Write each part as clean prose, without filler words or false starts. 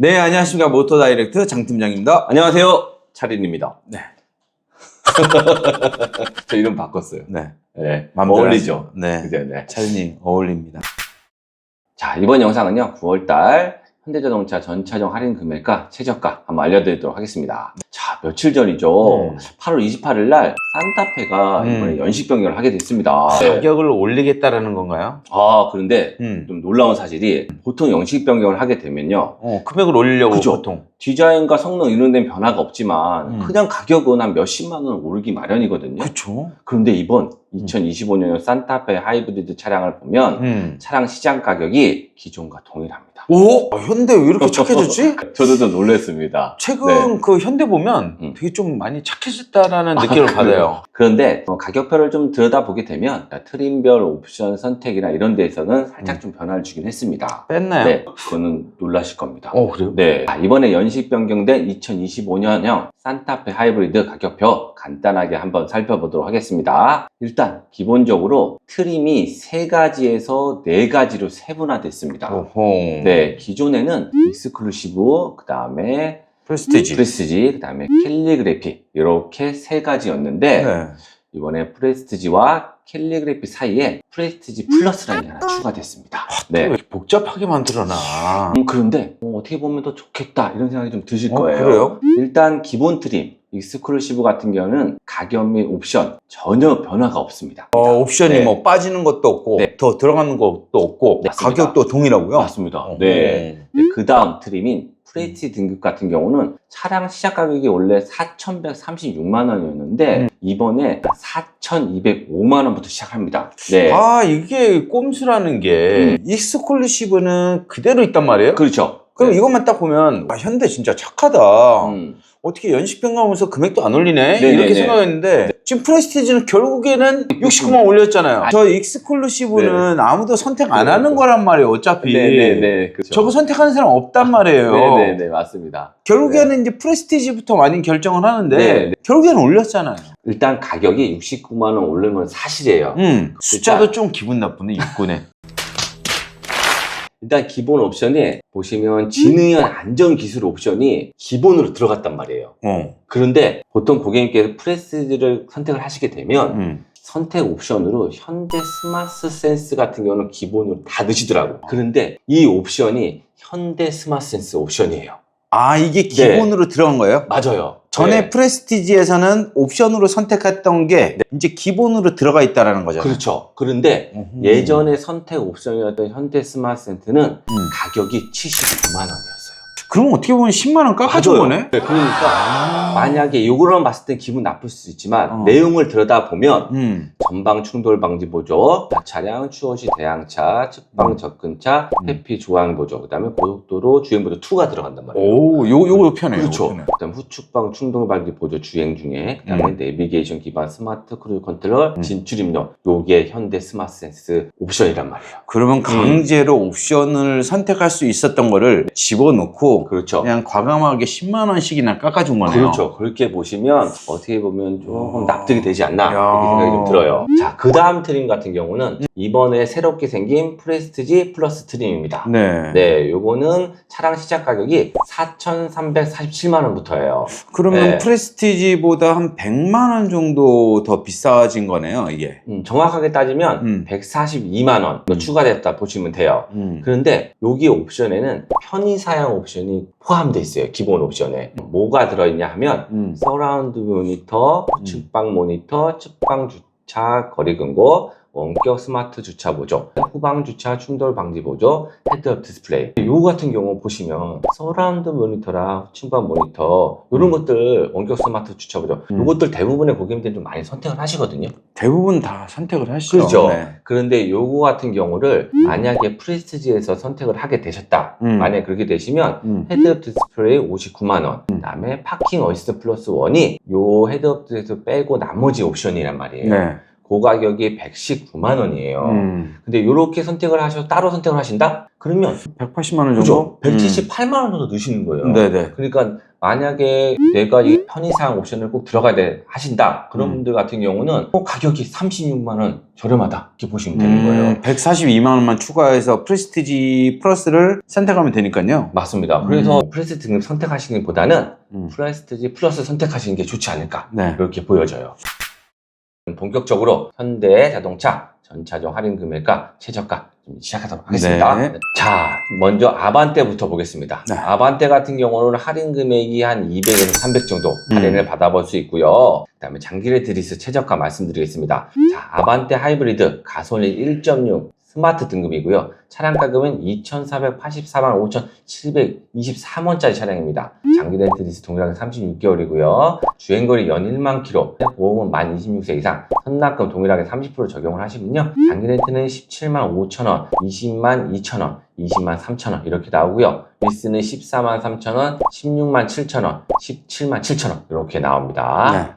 네, 안녕하십니까. 모터다이렉트 장팀장입니다. 안녕하세요. 차린입니다. 네. 저 이름 바꿨어요. 네. 네. 마음대로 어울리죠? 네. 그죠? 네. 차린님 어울립니다. 자, 이번 영상은요, 9월달 현대자동차 전차종 할인 금액과 최저가 한번 알려드리도록 하겠습니다. 자, 며칠 전이죠. 8월 28일 날 산타페가 이번에 연식 변경을 하게 됐습니다. 가격을 올리겠다라는 건가요? 그런데 좀 놀라운 사실이 보통 연식 변경을 하게 되면요. 금액을 올리려고 그죠? 보통. 디자인과 성능 이런 데는 변화가 없지만 그냥 가격은 한 몇십만 원 오르기 마련이거든요. 그렇죠. 그런데 이번 2025년 산타페 하이브리드 차량을 보면 차량 시장 가격이 기존과 동일합니다. 오! 현대 왜 이렇게 착해졌지? 저도 좀 놀랐습니다. 최근 그 현대 보면 되게 좀 많이 착해졌다라는 느낌을 받아요. 그런데 가격표를 좀 들여다보게 되면 트림별 옵션 선택이나 이런 데에서는 살짝 좀 변화를 주긴 했습니다. 뺐나요? 네, 그거는 놀라실 겁니다. 그래요? 네, 이번에 연식 변경된 2025년형 산타페 하이브리드 가격표 간단하게 한번 살펴보도록 하겠습니다. 일단 기본적으로 트림이 3가지에서 4가지로 세분화됐습니다. 오호. 네, 기존에는 익스클루시브, 그 다음에 프레스티지. 그 다음에 캘리그래피 이렇게 3가지였는데 네. 이번에 프레스티지와 캘리그래피 사이에 프레스티지 플러스라는 게 하나 추가됐습니다. 왜 이렇게 복잡하게 만들어놔. 그런데 어떻게 보면 더 좋겠다 이런 생각이 좀 드실 거예요. 그래요? 일단 기본 트림 익스클루시브 같은 경우는 가격 및 옵션 전혀 변화가 없습니다. 옵션이 네. 뭐 빠지는 것도 없고 네. 더 들어가는 것도 없고 네, 맞습니다. 가격도 동일하고요. 맞습니다. 네. 그 다음 트림인 프레스티지 등급 같은 경우는 차량 시작 가격이 원래 4,136만 원이었는데 이번에 4,205만 원부터 시작합니다. 네. 이게 꼼수라는 게 익스클루시브는 그대로 있단 말이에요? 그렇죠. 그럼 네. 이것만 딱 보면 현대 진짜 착하다. 어떻게 연식 변경하면서 금액도 안 올리네? 네네네. 이렇게 생각했는데 지금 프레스티지는 결국에는 69만 올렸잖아요. 저 익스클루시브는 아무도 선택 안 하는 거란 말이에요. 어차피. 네네네. 그렇죠. 저거 선택하는 사람 없단 말이에요. 네네네. 맞습니다. 결국에는 이제 프레스티지부터 많이 결정을 하는데 네. 결국에는 올렸잖아요. 일단 가격이 69만 원 오른 건 사실이에요. 숫자도 좀 기분 나쁘네. 6군에. 일단 기본 옵션이 보시면 지능형 안전기술 옵션이 기본으로 들어갔단 말이에요. 그런데 보통 고객님께서 프레스티지를 선택을 하시게 되면 선택 옵션으로 현대 스마트 센스 같은 경우는 기본으로 다 넣으시더라고요. 그런데 이 옵션이 현대 스마트 센스 옵션이에요. 이게 기본으로 들어간 거예요? 맞아요. 전에 네. 프레스티지에서는 옵션으로 선택했던 게 이제 기본으로 들어가 있다는 거잖아요. 그렇죠. 그런데 예전에 선택 옵션이었던 현대 스마트 센스는 가격이 79만 원이었어요. 그럼 어떻게 보면 10만 원 깎아준 거네? 네, 그러니까 만약에 요거로만 봤을 땐 기분 나쁠 수 있지만 내용을 들여다보면 전방 충돌 방지 보조, 차량 추월시 대항차, 측방 접근차, 회피 조항 보조, 그 다음에 고속도로 주행 보조 2가 들어간단 말이에요. 요거 편해요. 그렇죠. 편해. 그다음 후측방 충돌 방지 보조 주행 중에, 그다음에 내비게이션 기반 스마트 크루즈 컨트롤, 진출 입력, 요게 현대 스마트 센스 옵션이란 말이에요. 그러면 강제로 옵션을 선택할 수 있었던 거를 집어넣고 그렇죠. 그냥 과감하게 10만 원씩이나 깎아준 거네요. 그렇죠. 그렇게 보시면 어떻게 보면 조금 납득이 되지 않나 야. 이렇게 생각이 좀 들어요. 자, 그 다음 트림 같은 경우는 이번에 새롭게 생긴 프레스티지 플러스 트림입니다. 네, 요거는 차량 시작 가격이 4,347만 원부터예요. 그러면 프레스티지보다 한 100만 원 정도 더 비싸진 거네요, 이게. 정확하게 따지면 142만 원 추가됐다 보시면 돼요. 그런데 여기 옵션에는 편의 사양 옵션이 포함되어 있어요. 기본 옵션에. 뭐가 들어있냐 하면 서라운드 모니터, 측방 모니터, 측방 주차 거리 근고, 원격 스마트 주차 보조, 후방 주차 충돌 방지 보조, 헤드업 디스플레이. 요거 같은 경우 보시면 서라운드 모니터랑 측방 모니터 이런 것들 원격 스마트 주차 보조 요것들 대부분의 고객님들이 좀 많이 선택을 하시거든요. 대부분 다 선택을 하시죠. 그렇죠. 그런데 요거 같은 경우를 만약에 프레스티지에서 선택을 하게 되셨다. 만약에 그렇게 되시면 헤드업 디스플레이 59만 원, 그다음에 파킹 어시스트 플러스 1이 요 헤드업 디스플레이 빼고 나머지 옵션이란 말이에요. 그 가격이 119만 원이에요. 근데 이렇게 선택을 따로 선택을 하신다? 그러면 180만 원 정도? 그죠? 178만 원 정도 넣으시는 거예요. 네네. 그러니까 만약에 내가 이 편의사양 옵션을 꼭 들어가야 돼 하신다 그런 분들 같은 경우는 가격이 36만 원 저렴하다 이렇게 보시면 되는 거예요. 142만 원만 추가해서 프레스티지 플러스를 선택하면 되니까요. 맞습니다. 그래서 프레스티지 등급 선택하시는 보다는 프레스티지 플러스 선택하시는 게 좋지 않을까 네. 이렇게 보여져요. 본격적으로 현대자동차 전차종 할인 금액과 최저가 좀 시작하도록 하겠습니다. 네. 자, 먼저 아반떼부터 보겠습니다. 네. 아반떼 같은 경우는 할인 금액이 한 200에서 300 정도 할인을 받아볼 수 있고요. 그 다음에 장기레드 리스 최저가 말씀드리겠습니다. 자, 아반떼 하이브리드 가솔린 1.6 스마트 등급이고요. 차량 가격은 2,484만 5,723원짜리 차량입니다. 장기 렌트 리스 동일하게 36개월이고요. 주행거리 연 1만 킬로, 보험은 만 26세 이상, 선납금 동일하게 30% 적용을 하시면요. 장기 렌트는 17만 5천원, 20만 2천원, 20만 3천원 이렇게 나오고요. 리스는 14만 3천원, 16만 7천원, 17만 7천원 이렇게 나옵니다. 네.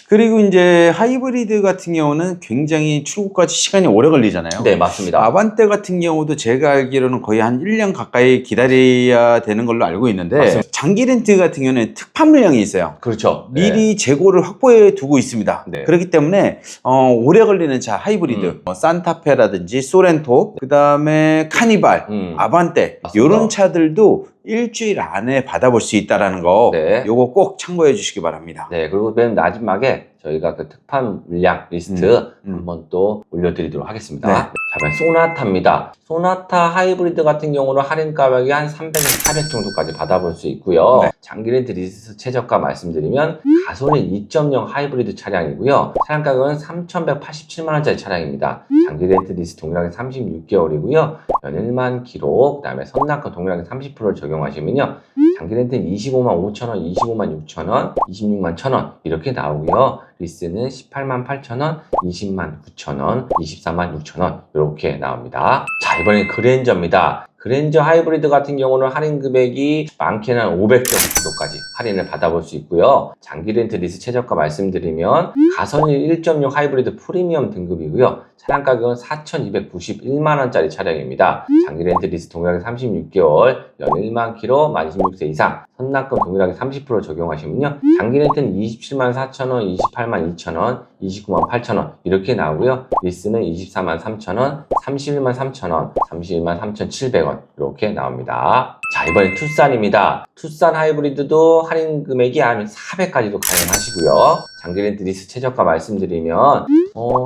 그리고 이제 하이브리드 같은 경우는 굉장히 출고까지 시간이 오래 걸리잖아요. 네, 맞습니다. 아반떼 같은 경우도 제가 알기로는 거의 한 1년 가까이 기다려야 되는 걸로 알고 있는데 맞습니다. 장기 렌트 같은 경우는 특판 물량이 있어요. 그렇죠. 미리 재고를 확보해 두고 있습니다. 네. 그렇기 때문에 오래 걸리는 차 하이브리드, 산타페라든지 소렌토, 그 다음에 카니발, 아반떼 맞습니다. 이런 차들도 일주일 안에 받아볼 수 있다는 거, 네. 요거 꼭 참고해 주시기 바랍니다. 네, 그리고 맨 마지막에 저희가 그 특판 물량 리스트 한번 또 올려드리도록 하겠습니다. 네. 자, 그럼 소나타입니다. 소나타 하이브리드 같은 경우는 할인 가격이 한 300에서 400 정도까지 받아볼 수 있고요. 네. 장기 렌트 리스트 최저가 말씀드리면 가솔린 2.0 하이브리드 차량이고요. 차량 가격은 3,187만원짜리 차량입니다. 장기 렌트 리스트 동일하게 36개월이고요. 연 1만 킬로, 그 다음에 선납금 동일하게 30%를 적용하시면요. 장기 렌트는 25만 5천원, 25만 6천원, 26만 1천원 이렇게 나오고요. 리스는 18만 8천원, 20만 9천원, 24만 6천원 이렇게 나옵니다. 자, 이번엔 그랜저입니다. 그랜저 하이브리드 같은 경우는 할인 금액이 많게는 한 500 정도까지 할인을 받아볼 수 있고요. 장기 렌트 리스 최저가 말씀드리면 가솔린 1.6 하이브리드 프리미엄 등급이고요. 차량 가격은 4,291만원짜리 차량입니다. 장기 렌트 리스 동일하게 36개월, 연 1만 킬로, 만 26세 이상, 선납금 동일하게 30% 적용하시면요. 장기 렌트는 27만 4천원, 28만 2천원, 29만 8천원 이렇게 나오고요. 리스는 24만 3천원, 31만 3천원, 31만 3,700원 이렇게 나옵니다. 자, 이번엔 투싼입니다. 투싼 하이브리드도 할인 금액이 한 400까지도 가능하시고요. 장기 렌트 리스 최저가 말씀드리면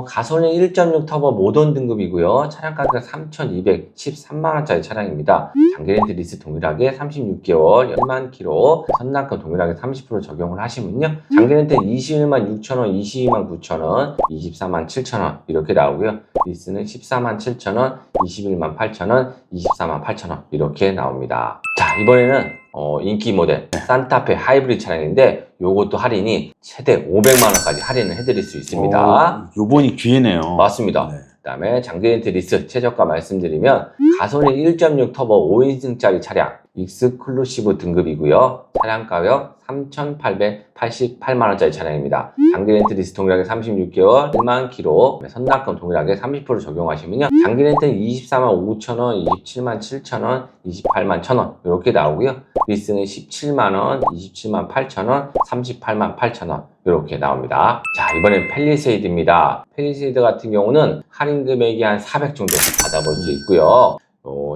가솔린 1.6 터보 모던 등급이고요. 차량 가격은 3,213만원짜리 차량입니다. 장기 렌트 리스 동일하게 36개월, 1만 킬로, 선납금 동일하게 30% 적용을 하시면요. 장기 렌트 21만 6천원, 22만 9천원, 24만 7천원 이렇게 나오고요. 리스는 14만 7천원, 21만 8천원, 24만 8천원 이렇게 나옵니다. 자, 이번에는 인기 모델 산타페 하이브리드 차량인데 요것도 할인이 최대 500만원까지 할인을 해드릴 수 있습니다. 요번이 기회네요. 맞습니다. 네. 그 다음에 장기 렌트 리스 최저가 말씀드리면 가솔린 1.6 터보 5인승짜리 차량 익스클루시브 등급이고요. 차량 가격 3,888만원짜리 차량입니다. 장기 렌트 리스 동일하게 36개월, 1만 킬로, 선납금 동일하게 30% 적용하시면요. 장기 렌트는 24만 5천원, 27만 7천원, 28만 1천원 이렇게 나오고요. 리스는 17만원, 27만 8천원, 38만 8천원 이렇게 나옵니다. 자, 이번엔 팰리세이드입니다. 팰리세이드 같은 경우는 할인 금액이 한 400 정도 받아볼 수 있고요.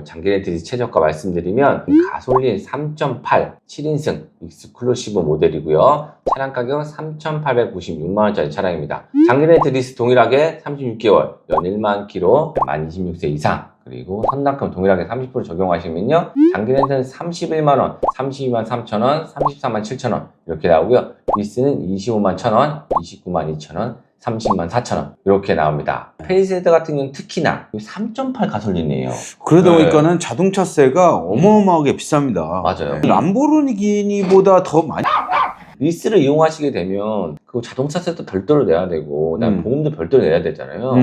장기 렌트 리스 최저가 말씀드리면 가솔린 3.8 7인승 익스클루시브 모델이고요. 차량 가격 3,896만원짜리 차량입니다. 장기 렌트 리스 동일하게 36개월, 연 1만 킬로, 만 26세 이상, 그리고 선납금 동일하게 30% 적용하시면요. 장기 렌트는 31만원, 32만 3천원, 34만 7천원 이렇게 나오고요. 리스는 25만 1천원, 29만 2천원, 30만 4천원 이렇게 나옵니다. 팰리세이드 같은 경우는 특히나 3.8 가솔린이에요. 그러다 네. 보니까는 자동차세가 어마어마하게 비쌉니다. 맞아요. 네. 람보르기니보다 더 많이. 리스를 이용하시게 되면 그 자동차세도 별도로 내야 되고 그다음에 보험도 별도로 내야 되잖아요.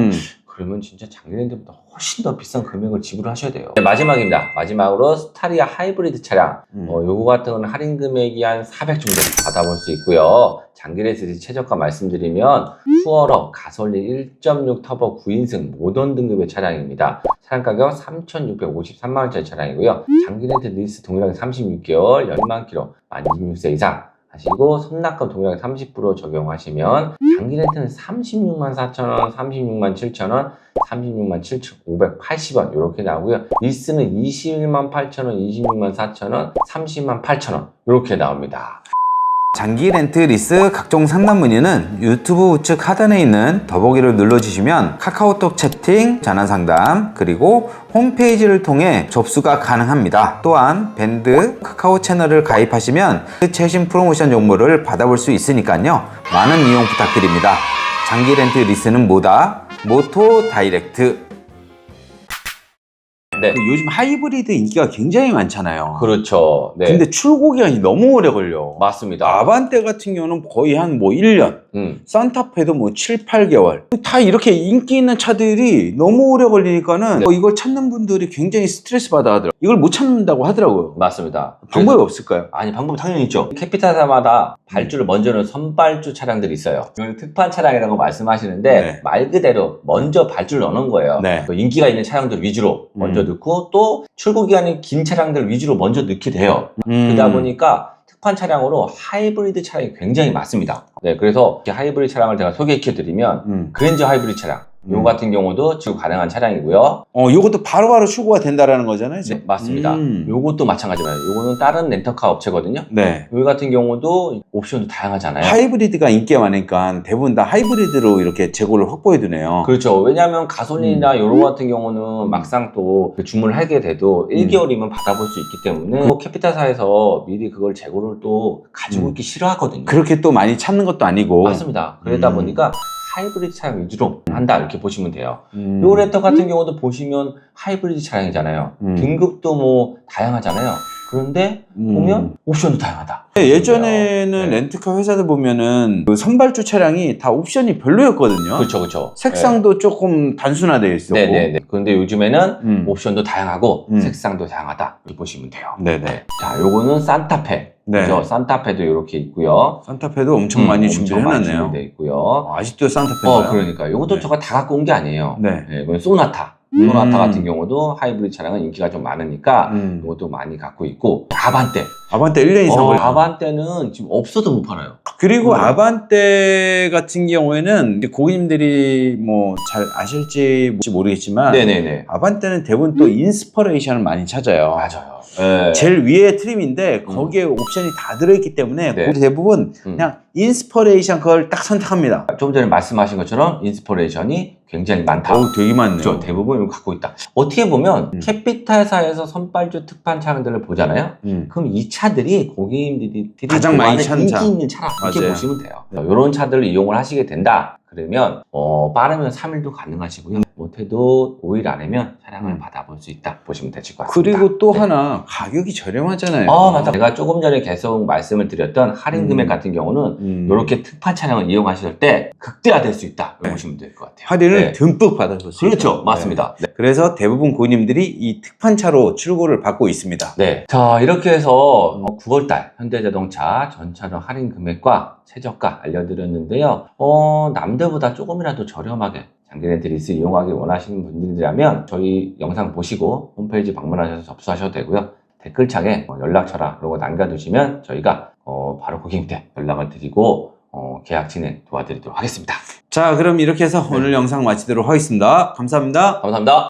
그러면 진짜 장기 렌트보다 훨씬 더 비싼 금액을 지불하셔야 돼요. 네, 마지막입니다. 마지막으로 스타리아 하이브리드 차량. 요거 같은 건 할인 금액이 한 400 정도 받아볼 수 있고요. 장기 렌트 최저가 말씀드리면 투어러 가솔린 1.6 터보 9인승 모던 등급의 차량입니다. 차량 가격 3,653만원짜리 차량이고요. 장기 렌트 리스 동일하게 36개월, 10만 킬로, 만 26세 이상 하시고 선납금 동일하게 30% 적용하시면 장기 렌트는 36만 4천원, 36만 7천원, 36만 7,580원 이렇게 나오고요. 리스는 21만 8천원, 26만 4천원, 30만 8천원 이렇게 나옵니다. 장기 렌트 리스 각종 상담 문의는 유튜브 우측 하단에 있는 더보기를 눌러주시면 카카오톡 채팅, 전화 상담, 그리고 홈페이지를 통해 접수가 가능합니다. 또한 밴드 카카오 채널을 가입하시면 최신 프로모션 정보를 받아볼 수 있으니까요. 많은 이용 부탁드립니다. 장기 렌트 리스는 뭐다? 모토 다이렉트. 네. 요즘 하이브리드 인기가 굉장히 많잖아요. 그렇죠. 네. 근데 출고 기간이 너무 오래 걸려. 맞습니다. 아반떼 같은 경우는 거의 한 1년. 산타페도 7, 8개월. 다 이렇게 인기 있는 차들이 너무 오래 걸리니까는 네. 이걸 찾는 분들이 굉장히 스트레스 받아 하더라고요. 이걸 못 찾는다고 하더라고요. 맞습니다. 방법이 없을까요? 아니, 방법 당연히 있죠. 캐피탈사마다 발주를 먼저 넣은 선발주 차량들이 있어요. 이건 특판 차량이라고 말씀하시는데 네. 말 그대로 먼저 발주를 넣는 거예요. 네. 인기가 있는 차량들 위주로 먼저 넣고 또 출고 기간이 긴 차량들 위주로 먼저 넣게 돼요. 그러다 보니까 특판 차량으로 하이브리드 차량이 굉장히 많습니다. 네, 그래서 이렇게 하이브리드 차량을 제가 소개해 드리면 그랜저 하이브리드 차량 요 같은 경우도 지금 가능한 차량이고요. 요것도 바로바로 출고가 된다라는 거잖아요. 네, 맞습니다. 요것도 마찬가지입니다. 요거는 다른 렌터카 업체거든요. 네. 요 같은 경우도 옵션도 다양하잖아요. 하이브리드가 인기가 많으니까 대부분 다 하이브리드로 이렇게 재고를 확보해 두네요. 그렇죠. 왜냐하면 가솔린이나 요런 같은 경우는 막상 또 주문을 하게 돼도 1개월이면 받아볼 수 있기 때문에 캐피탈사에서 미리 그걸 재고를 또 가지고 있기 싫어하거든요. 그렇게 또 많이 찾는 것도 아니고. 맞습니다. 그러다 보니까 하이브리드 차량 위주로 한다 이렇게 보시면 돼요. 요 렌터 같은 경우도 보시면 하이브리드 차량이잖아요. 등급도 뭐 다양하잖아요. 그런데 보면 옵션도 다양하다. 예전에는 네. 렌트카 회사들 보면은 그 선발주 차량이 다 옵션이 별로였거든요. 그렇죠, 그렇죠. 색상도 조금 단순화되어 있었고. 네네네. 그런데 요즘에는 옵션도 다양하고 색상도 다양하다 이렇게 보시면 돼요. 네네. 자, 요거는 산타페. 네. 그죠? 산타페도 이렇게 있고요. 산타페도 엄청 많이 준비를 엄청 많이 해놨네요. 준비되어 있고요. 아직도 산타페인가요? 그러니까 요것도 네. 제가 다 갖고 온 게 아니에요. 네. 네, 이건 소나타. 소나타 같은 경우도 하이브리드 차량은 인기가 좀 많으니까 이것도 많이 갖고 있고 아반떼. 아반떼 1년 이상 걸려. 아반떼는 지금 없어도 못 팔아요. 그리고 아반떼 같은 경우에는 이제 고객님들이 뭐 잘 아실지 모르겠지만 네네네. 아반떼는 대부분 또 인스퍼레이션을 많이 찾아요. 맞아요. 네. 제일 위에 트림인데 거기에 옵션이 다 들어있기 때문에 네. 우리 대부분 그냥 인스퍼레이션 그걸 딱 선택합니다. 좀 전에 말씀하신 것처럼 인스퍼레이션이 굉장히 많다. 되게 많네요. 그렇죠. 대부분 이거 갖고 있다. 어떻게 보면 캐피탈사에서 선발주 특판 차량들을 보잖아요. 그럼 이 차들이 고객님들이 가장 많이 찾는 인기 차. 있는 차라 이렇게 맞아요. 보시면 돼요. 이런 차들을 이용을 하시게 된다. 그러면 빠르면 3일도 가능하시고요. 못해도 5일 안에면 차량을 받아볼 수 있다 보시면 되실 것 같습니다. 그리고 또 네. 하나 가격이 저렴하잖아요. 맞다. 제가 조금 전에 계속 말씀을 드렸던 할인 금액 같은 경우는 이렇게 특판 차량을 이용하실 때 극대화될 수 있다. 네. 보시면 될 것 같아요. 할인을 네. 듬뿍 받아줄 수 그렇죠. 있어요. 맞습니다. 네. 그래서 대부분 고객님들이 이 특판차로 출고를 받고 있습니다. 네. 자, 이렇게 해서 9월달 현대자동차 전차량 할인 금액과 최저가 알려드렸는데요. 남들보다 조금이라도 저렴하게 장기 렌트 리스 이용하기 원하시는 분들이라면 저희 영상 보시고 홈페이지 방문하셔서 접수하셔도 되고요. 댓글창에 연락처라 그러고 남겨두시면 저희가 바로 고객님께 연락을 드리고 계약 진행 도와드리도록 하겠습니다. 자, 그럼 이렇게 해서 오늘 영상 마치도록 하겠습니다. 감사합니다. 감사합니다.